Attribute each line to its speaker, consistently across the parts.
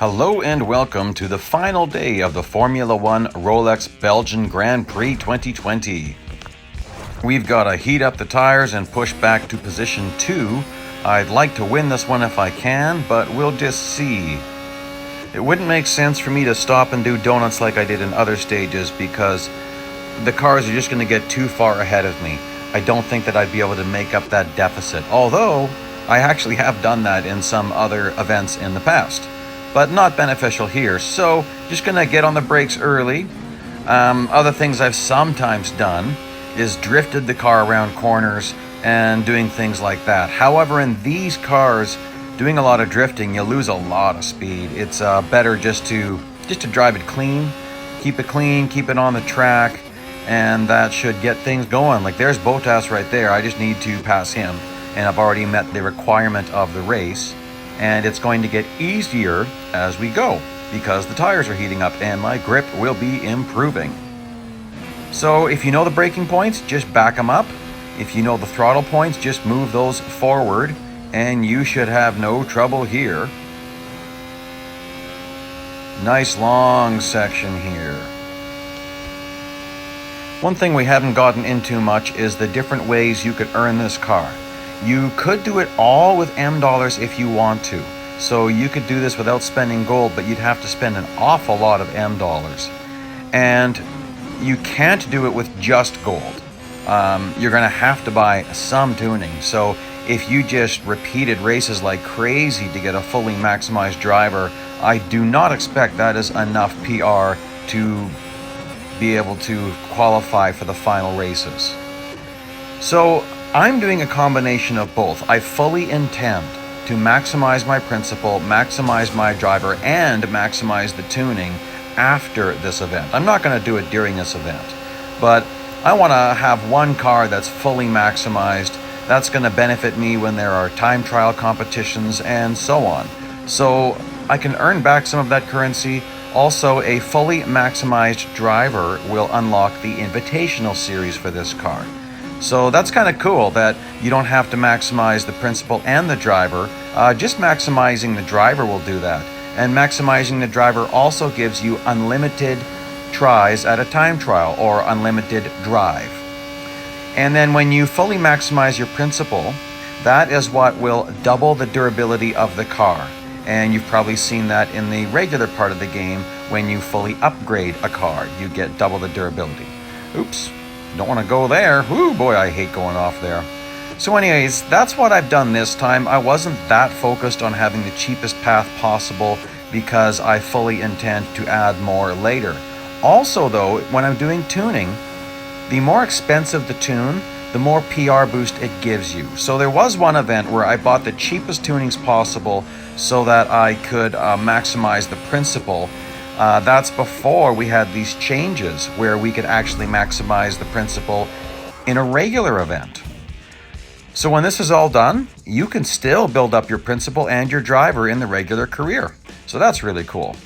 Speaker 1: Hello and welcome to the final day of the Formula One Rolex Belgian Grand Prix 2020. We've got to heat up the tires and push back to position 2. I'd like to win this one if I can, but we'll just see. It wouldn't make sense for me to stop and do donuts like I did in other stages because the cars are just going to get too far ahead of me. I don't think that I'd be able to make up that deficit, although I actually have done that in some other events in the past. But not beneficial here, so just gonna get on the brakes early. Other things I've sometimes done is drifted the car around corners and doing things like that. However, in these cars, doing a lot of drifting, you lose a lot of speed. It's better just to drive it clean, keep it on the track, and that should get things going. Like there's Bottas right there. I just need to pass him, and I've already met the requirement of the race. And it's going to get easier as we go because the tires are heating up and my grip will be improving. So if you know the braking points, just back them up. If you know the throttle points, just move those forward and you should have no trouble here. Nice long section here. One thing we haven't gotten into much is the different ways you could earn this car. You could do it all with M dollars if you want to. So you could do this without spending gold, but you'd have to spend an awful lot of M dollars. And you can't do it with just gold. You're gonna have to buy some tuning. So if you just repeated races like crazy to get a fully maximized driver, I do not expect that is enough PR to be able to qualify for the final races. So I'm doing a combination of both. I fully intend to maximize my principal, maximize my driver, and maximize the tuning after this event. I'm not going to do it during this event, but I want to have one car that's fully maximized. That's going to benefit me when there are time trial competitions and so on. So I can earn back some of that currency. Also, a fully maximized driver will unlock the Invitational Series for this car. So that's kind of cool that you don't have to maximize the principal and the driver. Just maximizing the driver will do that. And maximizing the driver also gives you unlimited tries at a time trial or unlimited drive. And then when you fully maximize your principal, that is what will double the durability of the car. And you've probably seen that in the regular part of the game. When you fully upgrade a car, you get double the durability. Oops. Don't want to go there. Whoo, boy, I hate going off there. So anyways, that's what I've done this time. I wasn't that focused on having the cheapest path possible because I fully intend to add more later. Also though, when I'm doing tuning, the more expensive the tune, the more PR boost it gives you. So there was one event where I bought the cheapest tunings possible so that I could maximize the principal. That's before we had these changes where we could actually maximize the principal in a regular event. So when this is all done, you can still build up your principal and your driver in the regular career. So that's really cool.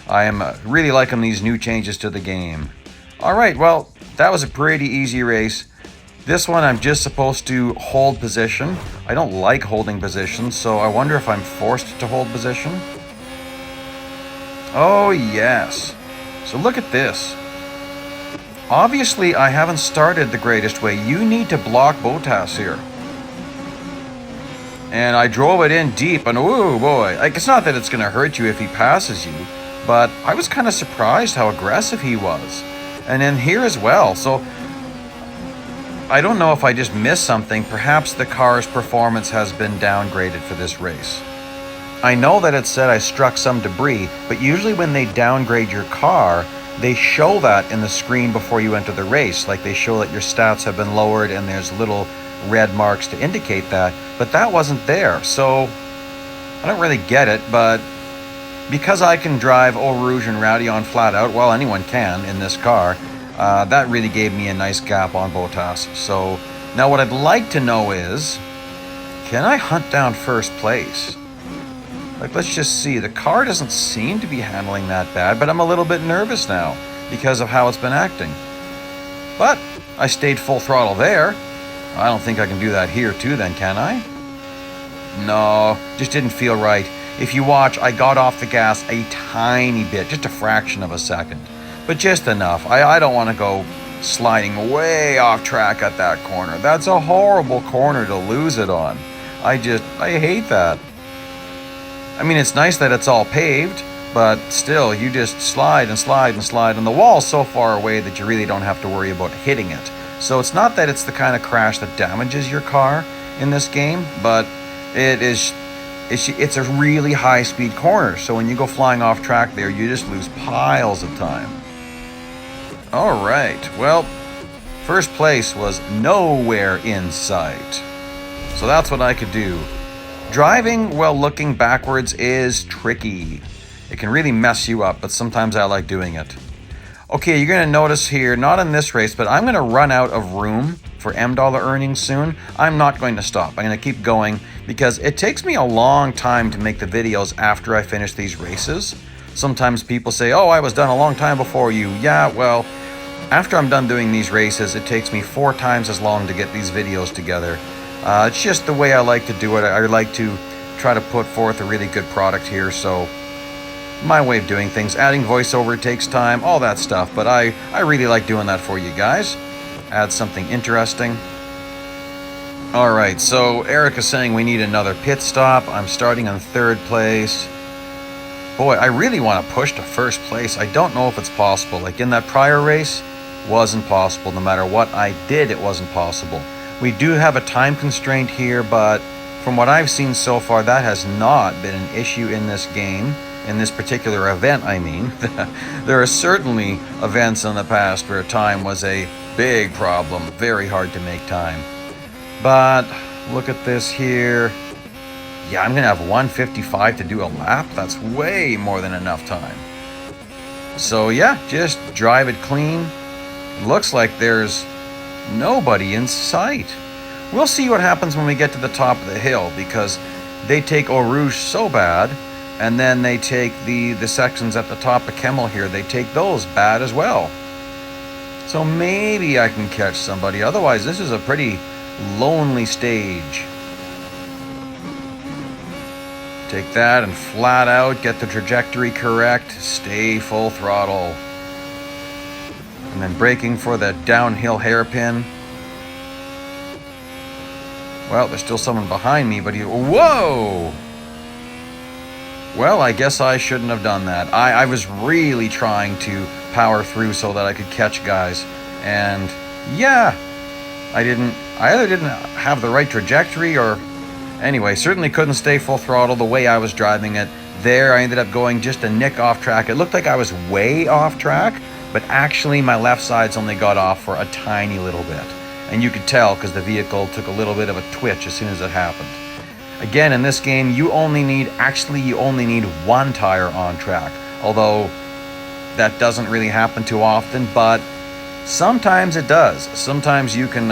Speaker 1: I am really liking these new changes to the game. All right, well, that was a pretty easy race. This one I'm just supposed to hold position. I don't like holding position, so I wonder if I'm forced to hold position. Oh yes, so look at this. Obviously I haven't started the greatest way. You need to block Bottas here. And I drove it in deep and oh boy, like it's not that it's gonna hurt you if he passes you, but I was kind of surprised how aggressive he was. And then here as well, so I don't know if I just missed something. Perhaps the car's performance has been downgraded for this race. I know that it said I struck some debris, but usually when they downgrade your car, they show that in the screen before you enter the race. Like they show that your stats have been lowered and there's little red marks to indicate that, but that wasn't there. So I don't really get it, but because I can drive Eau Rouge and Radeon flat out, well, anyone can in this car, that really gave me a nice gap on Bottas. So now what I'd like to know is, can I hunt down first place? Like, let's just see. The car doesn't seem to be handling that bad, but I'm a little bit nervous now because of how it's been acting. But I stayed full throttle there. I don't think I can do that here too then, can I? No, just didn't feel right. If you watch, I got off the gas a tiny bit, just a fraction of a second, but just enough. I don't want to go sliding way off track at that corner. That's a horrible corner to lose it on. I hate that. I mean, it's nice that it's all paved, but still, you just slide and slide and slide, and the wall's so far away that you really don't have to worry about hitting it. So it's not that it's the kind of crash that damages your car in this game, but it's a really high-speed corner. So when you go flying off track there, you just lose piles of time. All right, well, first place was nowhere in sight. So that's what I could do. Driving while looking backwards is tricky. It can really mess you up, but sometimes I like doing it. Okay, you're going to notice here, not in this race, but I'm going to run out of room for $M earnings soon. I'm not going to stop. I'm going to keep going because it takes me a long time to make the videos after I finish these races. Sometimes people say, oh, I was done a long time before you. Yeah, well, after I'm done doing these races, it takes me 4 times as long to get these videos together. It's just the way I like to do it. I like to try to put forth a really good product here, so my way of doing things. Adding voiceover takes time, all that stuff, but I really like doing that for you guys. Add something interesting. Alright, so Eric is saying we need another pit stop. I'm starting in 3rd place. Boy, I really want to push to 1st place. I don't know if it's possible. Like in that prior race, wasn't possible. No matter what I did, it wasn't possible. We do have a time constraint here, but from what I've seen so far, that has not been an issue in this game. In this particular event, I mean. There are certainly events in the past where time was a big problem. Very hard to make time. But look at this here. Yeah, I'm going to have 1:55 to do a lap. That's way more than enough time. So yeah, just drive it clean. Looks like there's nobody in sight. We'll see what happens when we get to the top of the hill, because they take Eau Rouge so bad, and then they take the sections at the top of Kemmel here, they take those bad as well. So maybe I can catch somebody. Otherwise, this is a pretty lonely stage. Take that and flat out, get the trajectory correct, stay full throttle. And then braking for the downhill hairpin. Well, there's still someone behind me, but whoa! Well, I guess I shouldn't have done that. I was really trying to power through so that I could catch guys. And yeah, I either didn't have the right trajectory or... Anyway, certainly couldn't stay full throttle the way I was driving it. There, I ended up going just a nick off track. It looked like I was way off track, but actually my left side's only got off for a tiny little bit. And you could tell because the vehicle took a little bit of a twitch as soon as it happened. Again, in this game, you only need one tire on track. Although that doesn't really happen too often, but sometimes it does. Sometimes you can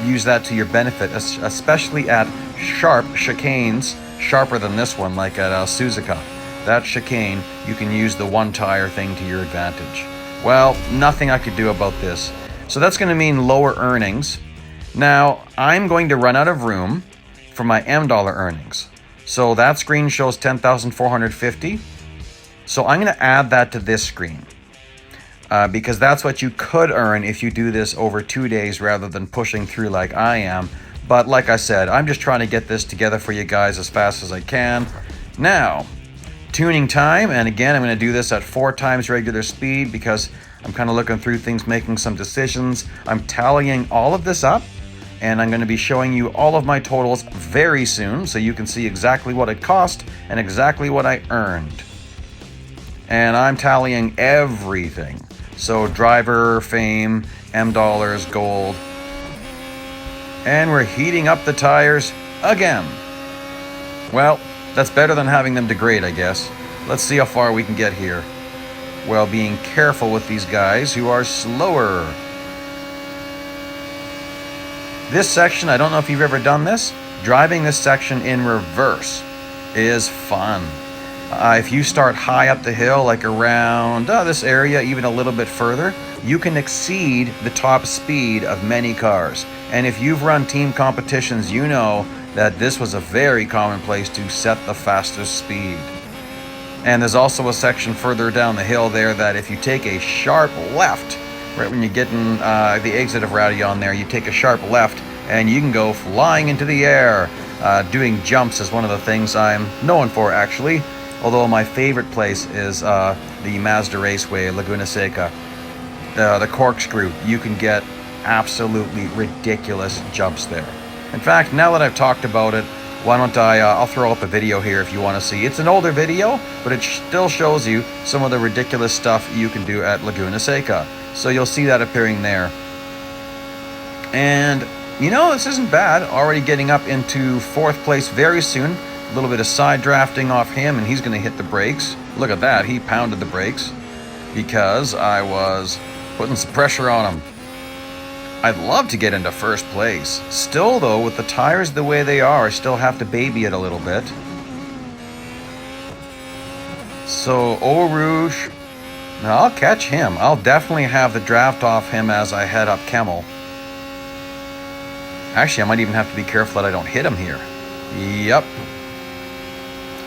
Speaker 1: use that to your benefit, especially at sharp chicanes, sharper than this one, like at Suzuka. That chicane, you can use the one tire thing to your advantage. Well, nothing I could do about this. So that's going to mean lower earnings. Now, I'm going to run out of room for my $M earnings. So that screen shows 10,450. So I'm going to add that to this screen. Because that's what you could earn if you do this over 2 days rather than pushing through like I am. But like I said, I'm just trying to get this together for you guys as fast as I can. Now, tuning time, and again, I'm going to do this at 4 times regular speed because I'm kind of looking through things, making some decisions. I'm tallying all of this up, and I'm going to be showing you all of my totals very soon so you can see exactly what it cost and exactly what I earned. And I'm tallying everything. So driver, fame, $M, gold. And we're heating up the tires again. Well, that's better than having them degrade, I guess. Let's see how far we can get here, while being careful with these guys who are slower. This section, I don't know if you've ever done this, driving this section in reverse is fun. If you start high up the hill, like around this area, even a little bit further, you can exceed the top speed of many cars. And if you've run team competitions, you know that this was a very common place to set the fastest speed. And there's also a section further down the hill there that if you take a sharp left, right when you get in the exit of Radillon there, you take a sharp left and you can go flying into the air. Doing jumps is one of the things I'm known for, actually. Although my favorite place is the Mazda Raceway, Laguna Seca. The corkscrew, you can get absolutely ridiculous jumps there. In fact, now that I've talked about it, why don't I'll throw up a video here if you want to see. It's an older video, but it still shows you some of the ridiculous stuff you can do at Laguna Seca. So you'll see that appearing there. And, you know, this isn't bad. Already getting up into 4th place very soon. A little bit of side drafting off him, and he's going to hit the brakes. Look at that. He pounded the brakes because I was putting some pressure on him. I'd love to get into 1st place. Still, though, with the tires the way they are, I still have to baby it a little bit. So, Eau Rouge, now I'll catch him. I'll definitely have the draft off him as I head up Kemmel. Actually, I might even have to be careful that I don't hit him here. Yep.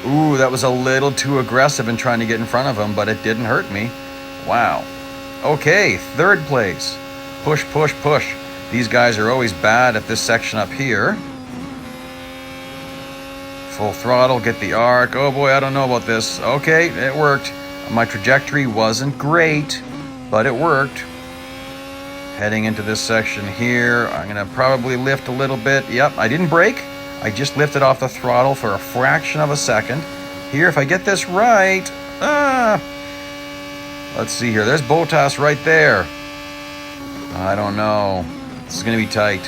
Speaker 1: Ooh, that was a little too aggressive in trying to get in front of him, but it didn't hurt me. Wow. Okay, 3rd place. Push, push, push. These guys are always bad at this section up here. Full throttle, get the arc. Oh boy, I don't know about this. Okay, it worked. My trajectory wasn't great, but it worked. Heading into this section here, I'm gonna probably lift a little bit. Yep, I didn't brake. I just lifted off the throttle for a fraction of a second. Here, if I get this right, let's see here. There's Bottas right there. I don't know. This is going to be tight.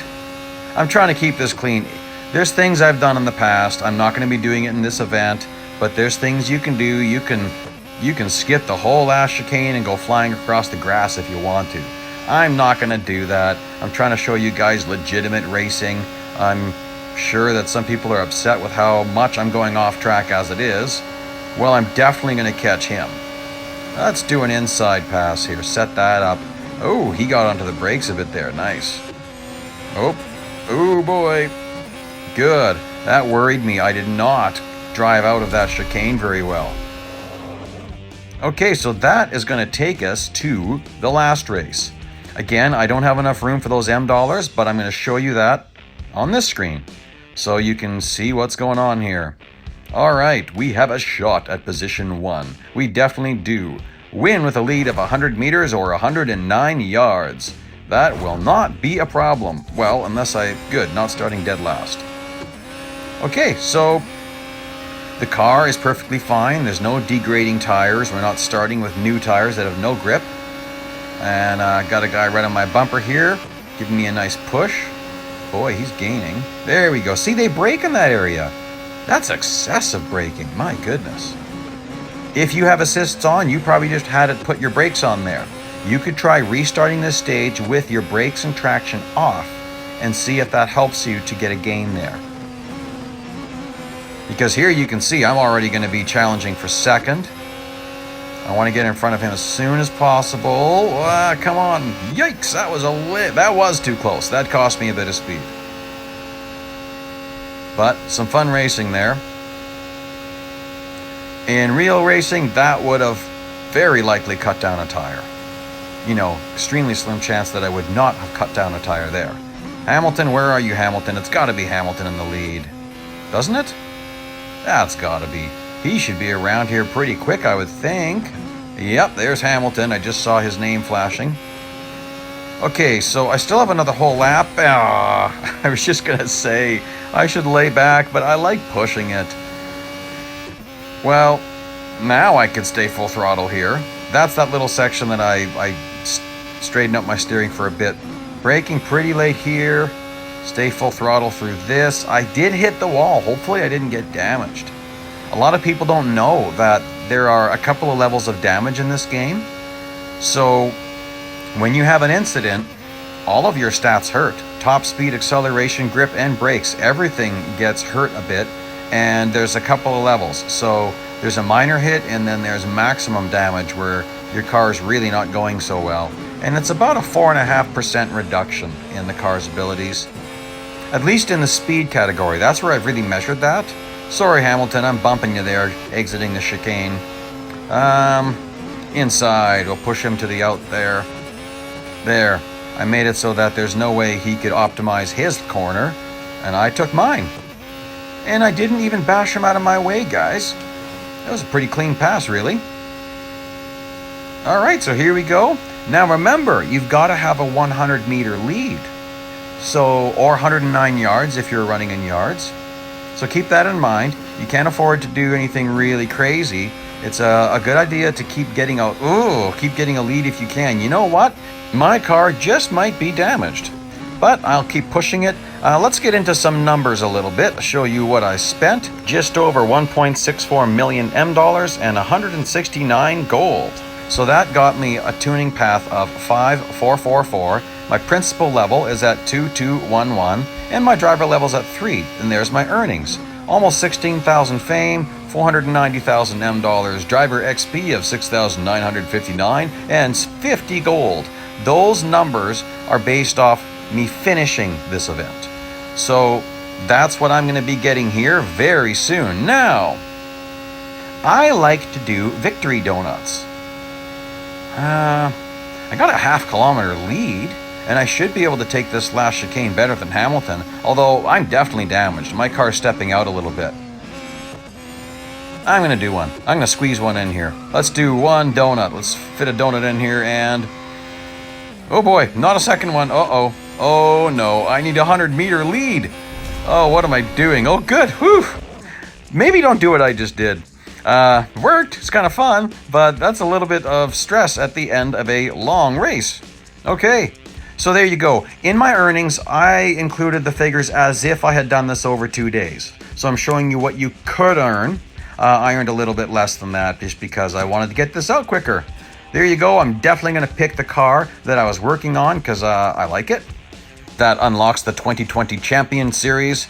Speaker 1: I'm trying to keep this clean. There's things I've done in the past. I'm not going to be doing it in this event, but there's things you can do. You can skip the whole last chicane and go flying across the grass if you want to. I'm not going to do that. I'm trying to show you guys legitimate racing. I'm sure that some people are upset with how much I'm going off track as it is. Well, I'm definitely going to catch him. Let's do an inside pass here. Set that up. Oh, he got onto the brakes a bit there. Nice. Oh boy. Good. That worried me. I did not drive out of that chicane very well. Okay, so that is going to take us to the last race. Again, I don't have enough room for those M dollars, but I'm going to show you that on this screen so you can see what's going on here. All right, we have a shot at position 1. We definitely do. Win with a lead of 100 meters or 109 yards. That will not be a problem. Well, unless good, not starting dead last. Okay, so the car is perfectly fine. There's no degrading tires. We're not starting with new tires that have no grip. And I got a guy right on my bumper here, giving me a nice push. Boy, he's gaining. There we go. See, they brake in that area. That's excessive braking. My goodness. If you have assists on, you probably just had it put your brakes on there. You could try restarting this stage with your brakes and traction off and see if that helps you to get a gain there. Because here you can see I'm already going to be challenging for 2nd. I want to get in front of him as soon as possible. Come on. Yikes, that was too close. That cost me a bit of speed. But some fun racing there. In real racing, that would have very likely cut down a tire. You know, extremely slim chance that I would not have cut down a tire there. Hamilton, where are you, Hamilton? It's got to be Hamilton in the lead. Doesn't it? That's got to be. He should be around here pretty quick, I would think. Yep, there's Hamilton. I just saw his name flashing. Okay, so I still have another whole lap. I was just going to say I should lay back, but I like pushing it. Well, now I can stay full throttle here. That's that little section that I straightened up my steering for a bit. Braking pretty late here. Stay full throttle through this. I did hit the wall. Hopefully I didn't get damaged. A lot of people don't know that there are a couple of levels of damage in this game. So when you have an incident, all of your stats hurt. Top speed, acceleration, grip, and brakes. Everything gets hurt a bit. And there's a couple of levels. So there's a minor hit and then there's maximum damage where your car is really not going so well. And it's about a 4.5% reduction in the car's abilities. At least in the speed category. That's where I've really measured that. Sorry, Hamilton, I'm bumping you there, exiting the chicane. Inside, we'll push him to the out there. There. I made it so that there's no way he could optimize his corner, and I took mine. And I didn't even bash him out of my way, guys. That was a pretty clean pass, really. All right, so here we go. Now remember, you've got to have a 100-meter lead. So, or 109 yards if you're running in yards. So keep that in mind. You can't afford to do anything really crazy. It's a good idea to keep getting keep getting a lead if you can. You know what? My car just might be damaged, but I'll keep pushing it. Let's get into some numbers a little bit. Show you what I spent. Just over 1.64 million M dollars and 169 gold. So that got me a tuning path of 5444. My principal level is at 2211, and my driver level's at 3. And there's my earnings. Almost 16,000 fame, 490,000 M dollars, driver XP of 6,959, and 50 gold. Those numbers are based off me finishing this event. So that's what I'm going to be getting here very soon. Now, I like to do victory donuts. I got a half-kilometer lead, and I should be able to take this last chicane better than Hamilton, although I'm definitely damaged. My car's stepping out a little bit. I'm going to do one. I'm going to squeeze one in here. Let's do one donut. Let's fit a donut in here, and... oh boy, not a second one. Uh-oh. Oh no, I need a 100-meter lead. Oh, what am I doing? Oh, good. Whew. Maybe don't do what I just did. Worked. It's kind of fun, but that's a little bit of stress at the end of a long race. Okay, so there you go. In my earnings, I included the figures as if I had done this over 2 days. So I'm showing you what you could earn. I earned a little bit less than that just because I wanted to get this out quicker. There you go. I'm definitely going to pick the car that I was working on because I like it. That unlocks the 2020 Champion Series.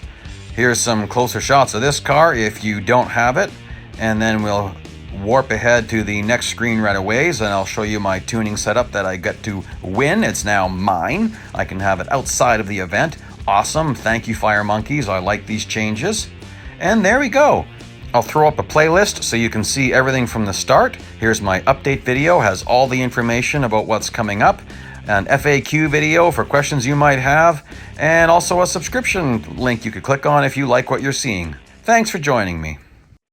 Speaker 1: Here's some closer shots of this car if you don't have it. And then we'll warp ahead to the next screen right away, and I'll show you my tuning setup that I get to win. It's now mine. I can have it outside of the event. Awesome. Thank you, Fire Monkeys. I like these changes. And there we go. I'll throw up a playlist so you can see everything from the start. Here's my update video, has all the information about what's coming up. An FAQ video for questions you might have, and also a subscription link you could click on if you like what you're seeing. Thanks for joining me.